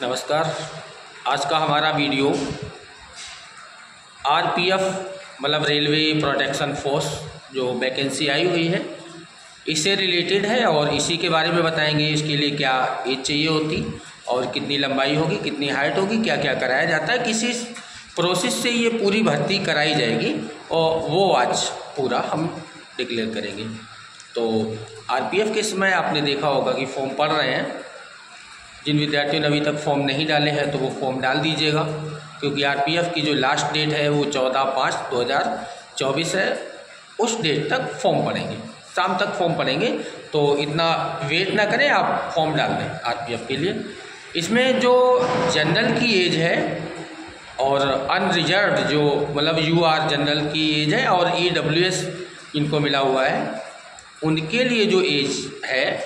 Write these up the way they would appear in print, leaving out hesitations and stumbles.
नमस्कार। आज का हमारा वीडियो आरपीएफ मतलब रेलवे प्रोटेक्शन फोर्स जो वैकेंसी आई हुई है इससे रिलेटेड है और इसी के बारे में बताएंगे। इसके लिए क्या एज चाहिए होती और कितनी लंबाई होगी, कितनी हाइट होगी, क्या क्या कराया जाता है, किसी प्रोसेस से ये पूरी भर्ती कराई जाएगी और वो आज पूरा हम डिक्लेयर करेंगे। तो आरपीएफ के समय आपने देखा होगा कि फॉर्म पढ़ रहे हैं। जिन विद्यार्थियों ने अभी तक फॉर्म नहीं डाले हैं तो वो फॉर्म डाल दीजिएगा, क्योंकि आरपीएफ की जो लास्ट डेट है वो 14/5/2024 है। उस डेट तक फॉर्म पड़ेंगे, शाम तक फॉर्म पड़ेंगे, तो इतना वेट ना करें, आप फॉर्म डाल दें आरपीएफ के लिए। इसमें जो जनरल की एज है और अनरिजर्व्ड जो मतलब यूआर जनरल की एज है और ईडब्ल्यूएस इनको मिला हुआ है, उनके लिए जो एज है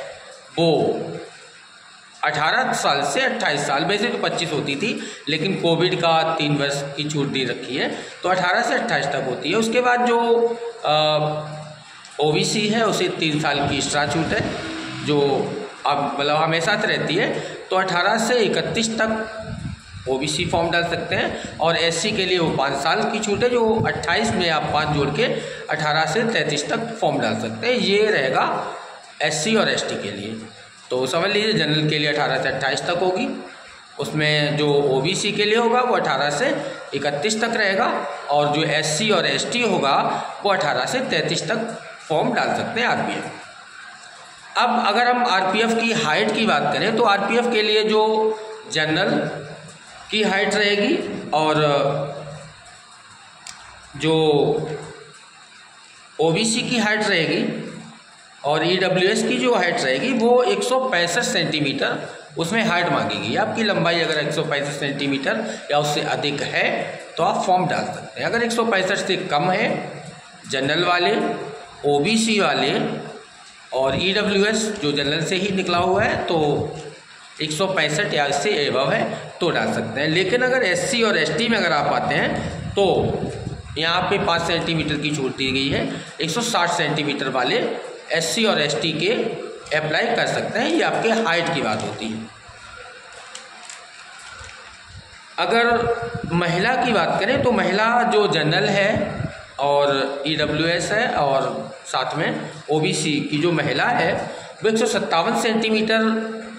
वो 18 साल से 28 साल, वैसे तो 25 होती थी लेकिन कोविड का 3 वर्ष की छूट दे रखी है, तो 18 से 28 तक होती है। उसके बाद जो ओबीसी है उसे 3 साल की एक्स्ट्रा छूट है जो अब मतलब हमेशा से रहती है। तो 18 से 31 तक ओबीसी फॉर्म डाल सकते हैं और एससी के लिए वो 5 साल की छूट है जो 28 में आप 5 जोड़ के 18 से 33 तक फॉर्म डाल सकते हैं। ये रहेगा एससी और एसटी के लिए। तो समझ लीजिए जनरल के लिए 18 से 28 तक होगी, उसमें जो ओबीसी के लिए होगा वो 18 से 31 तक रहेगा और जो एससी और एसटी होगा वो 18 से 33 तक फॉर्म डाल सकते हैं आरपीएफ। अब अगर हम आरपीएफ की हाइट की बात करें तो आरपीएफ के लिए जो जनरल की हाइट रहेगी और जो ओबीसी की हाइट रहेगी और ईडब्ल्यूएस की जो हाइट रहेगी वो 165 सेंटीमीटर उसमें हाइट मांगेगी। आपकी लंबाई अगर 165 सेंटीमीटर या उससे अधिक है तो आप फॉर्म डाल सकते हैं। अगर 165 से कम है जनरल वाले, ओबीसी वाले और ईडब्ल्यूएस जो जनरल से ही निकला हुआ है तो 165 या इससे एबव है तो डाल सकते हैं। लेकिन अगर एससी और एसटी में अगर आप आते हैं तो यहाँ पे 5 सेंटीमीटर की छूट दी गई है। 160 सेंटीमीटर वाले एससी और एसटी के अप्लाई कर सकते हैं। ये आपके हाइट की बात होती है। अगर महिला की बात करें तो महिला जो जनरल है और ईडब्ल्यूएस है और साथ में ओबीसी की जो महिला है वो 157 सेंटीमीटर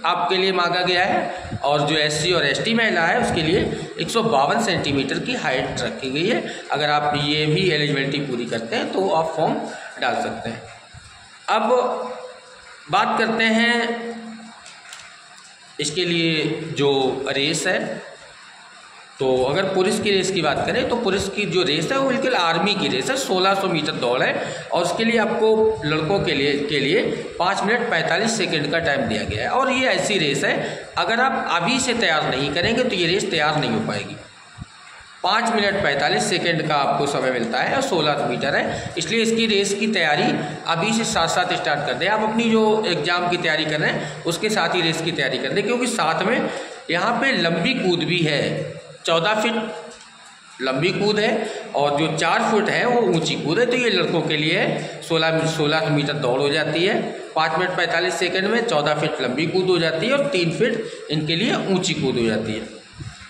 आपके लिए मांगा गया है और जो एससी और एसटी महिला है उसके लिए 152 सेंटीमीटर की हाइट रखी गई है। अगर आप ये भी एलिजिबिलिटी पूरी करते हैं तो आप फॉर्म डाल सकते हैं। अब बात करते हैं इसके लिए जो रेस है, तो अगर पुरुष की रेस की बात करें तो पुरुष की जो रेस है वो बिल्कुल आर्मी की रेस है। 1600 मीटर दौड़ है और उसके लिए आपको लड़कों के लिए 5 मिनट 45 सेकंड का टाइम दिया गया है। और ये ऐसी रेस है अगर आप अभी से तैयार नहीं करेंगे तो ये रेस तैयार नहीं हो पाएगी। 5 मिनट 45 सेकंड का आपको समय मिलता है और 16 मीटर है, इसलिए इसकी रेस की तैयारी अभी से साथ साथ स्टार्ट कर दें। आप अपनी जो एग्ज़ाम की तैयारी कर रहे हैं उसके साथ ही रेस की तैयारी कर दें, क्योंकि साथ में यहाँ पे लंबी कूद भी है। 14 फीट लंबी कूद है और जो 4 फुट है वो ऊंची कूद है। तो ये लड़कों के लिए 16 मीटर दौड़ हो जाती है 5 मिनट 45 सेकंड में, 14 फीट लंबी कूद हो जाती है और 3 फीट इनके लिए ऊंची कूद हो जाती है।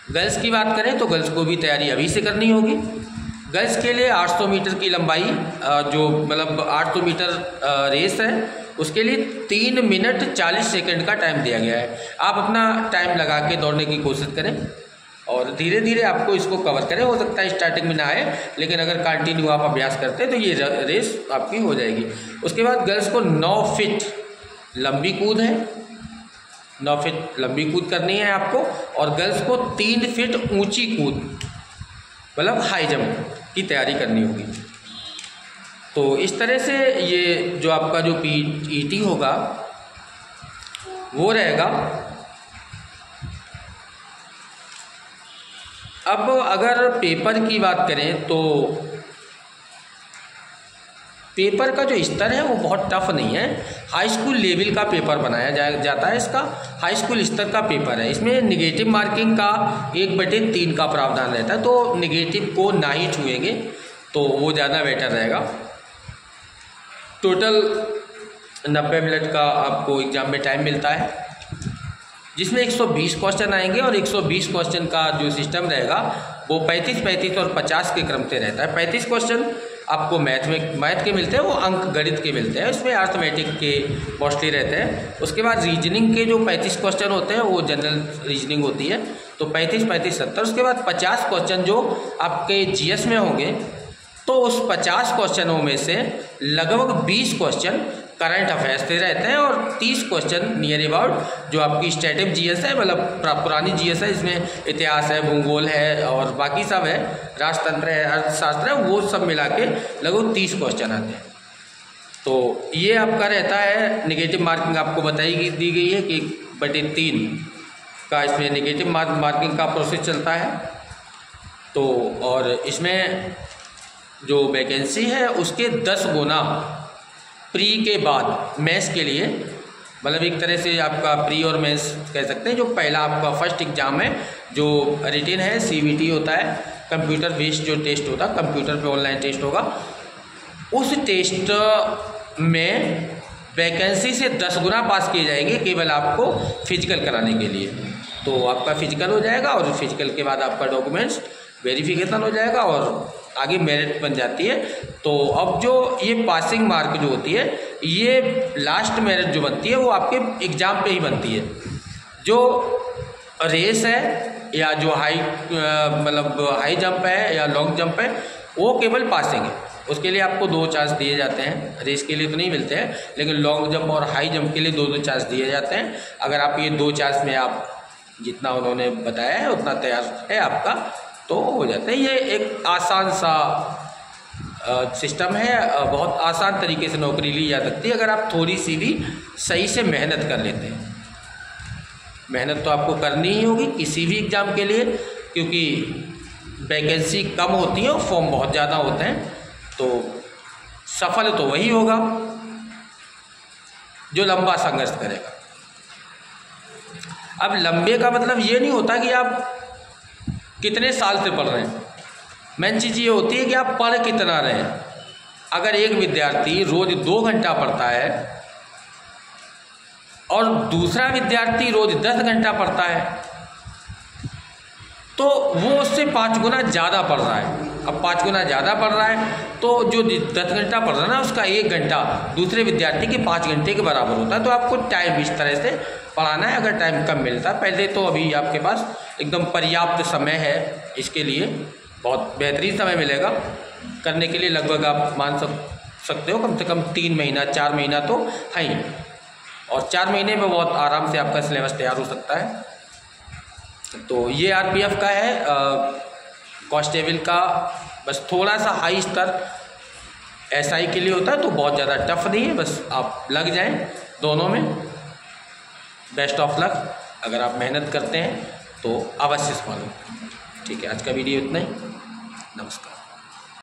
गर्ल्स की बात करें तो गर्ल्स को भी तैयारी अभी से करनी होगी। गर्ल्स के लिए 800 मीटर की लंबाई जो मतलब 800 मीटर रेस है उसके लिए 3 मिनट 40 सेकंड का टाइम दिया गया है। आप अपना टाइम लगा के दौड़ने की कोशिश करें और धीरे धीरे आपको इसको कवर करें। हो सकता है स्टार्टिंग में ना आए, लेकिन अगर कंटिन्यू आप अभ्यास करते हैं तो ये रेस आपकी हो जाएगी। उसके बाद गर्ल्स को 9 फीट लंबी कूद है, 9 फीट लंबी कूद करनी है आपको और गर्ल्स को 3 फीट ऊंची कूद मतलब हाई जंप की तैयारी करनी होगी। तो इस तरह से ये जो आपका जो पीटी होगा वो रहेगा। अब अगर पेपर की बात करें तो पेपर का जो स्तर है वो बहुत टफ नहीं है। हाई स्कूल लेवल का पेपर बनाया जाता है। इसका हाई स्कूल स्तर का पेपर है। इसमें नेगेटिव मार्किंग का 1/3 का प्रावधान रहता है, तो नेगेटिव को ना ही छुएंगे तो वो ज़्यादा बेटर रहेगा। टोटल 90 मिनट का आपको एग्ज़ाम में टाइम मिलता है। जिसमें 120 क्वेश्चन आएंगे और 120 क्वेश्चन का जो सिस्टम रहेगा वो 35 और 50 के क्रम से रहता है। 35 क्वेश्चन आपको मैथ के मिलते हैं, वो अंक गणित के मिलते हैं, उसमें अर्थमेटिक के मोस्टली रहते हैं। उसके बाद रीजनिंग के जो 35 क्वेश्चन होते हैं वो जनरल रीजनिंग होती है, तो 35, 70। उसके बाद 50 क्वेश्चन जो आपके जीएस में होंगे, तो उस 50 क्वेश्चनों में से लगभग 20 क्वेश्चन करंट अफेयर्स से रहते हैं और 30 क्वेश्चन नियर अबाउट जो आपकी स्टैटिक जीएस है, मतलब पुरानी जीएस है, इसमें इतिहास है, भूगोल है और बाकी सब है, राजतंत्र है, अर्थशास्त्र है, वो सब मिला के लगभग 30 क्वेश्चन आते हैं। तो ये आपका रहता है। निगेटिव मार्किंग आपको बताई दी गई है कि 1/3 का इसमें निगेटिव मार्किंग का प्रोसेस चलता है। तो और इसमें जो वैकेंसी है उसके 10 गुना प्री के बाद मेंस के लिए, मतलब एक तरह से आपका प्री और मेंस कह सकते हैं। जो पहला आपका फर्स्ट एग्जाम है जो रिटन है, CBT होता है, कंप्यूटर बेस्ड जो टेस्ट होता है, कंप्यूटर पे ऑनलाइन टेस्ट होगा, उस टेस्ट में वैकेंसी से 10 गुना पास किए जाएंगे केवल आपको फिजिकल कराने के लिए। तो आपका फिजिकल हो जाएगा और फिजिकल के बाद आपका डॉक्यूमेंट्स वेरिफिकेशन हो जाएगा और आगे मेरिट बन जाती है। तो अब जो ये पासिंग मार्क जो होती है, ये लास्ट मेरिट जो बनती है वो आपके एग्ज़ाम पे ही बनती है। जो रेस है या जो मतलब हाई जंप है या लॉन्ग जंप है, वो केवल पासिंग है, उसके लिए आपको 2 चांस दिए जाते हैं। रेस के लिए तो नहीं मिलते हैं, लेकिन लॉन्ग जंप और हाई जंप के लिए 2 चांस दिए जाते हैं। अगर आप ये 2 चांस में आप जितना उन्होंने बताया है उतना तैयार है आपका, तो हो जाता है। ये एक आसान सा सिस्टम है, बहुत आसान तरीके से नौकरी ली जा सकती है अगर आप थोड़ी सी भी सही से मेहनत कर लेते हैं। मेहनत तो आपको करनी ही होगी किसी भी एग्ज़ाम के लिए, क्योंकि वैकेंसी कम होती है और फॉर्म बहुत ज़्यादा होते हैं। तो सफल तो वही होगा जो लंबा संघर्ष करेगा। अब लंबे का मतलब ये नहीं होता कि आप कितने साल से पढ़ रहे हैं, मेन चीज़ ये होती है कि आप पढ़ कितना रहे हैं। अगर एक विद्यार्थी रोज 2 घंटा पढ़ता है और दूसरा विद्यार्थी रोज 10 घंटा पढ़ता है, तो वो उससे 5 गुना ज़्यादा पढ़ रहा है। अब 5 गुना ज़्यादा पढ़ रहा है तो जो 10 घंटा पढ़ रहा है ना, उसका 1 घंटा दूसरे विद्यार्थी के 5 घंटे के बराबर होता है। तो आपको टाइम इस तरह से पढ़ाना है। अगर टाइम कम मिलता है, पहले तो अभी आपके पास एकदम पर्याप्त समय है इसके लिए, बहुत बेहतरीन समय मिलेगा करने के लिए। लगभग आप मान सकते हो कम से कम 3 महीना 4 महीना तो है ही, और 4 महीने में बहुत आराम से आपका सिलेबस तैयार हो सकता है। तो ये RPF का है, कांस्टेबल का बस थोड़ा सा हाई स्तर SI के लिए होता है, तो बहुत ज़्यादा टफ नहीं है, बस आप लग जाएं दोनों में। Best of luck. अगर आप मेहनत करते हैं तो अवश्य सफल हो। ठीक है, आज का वीडियो इतना ही। नमस्कार।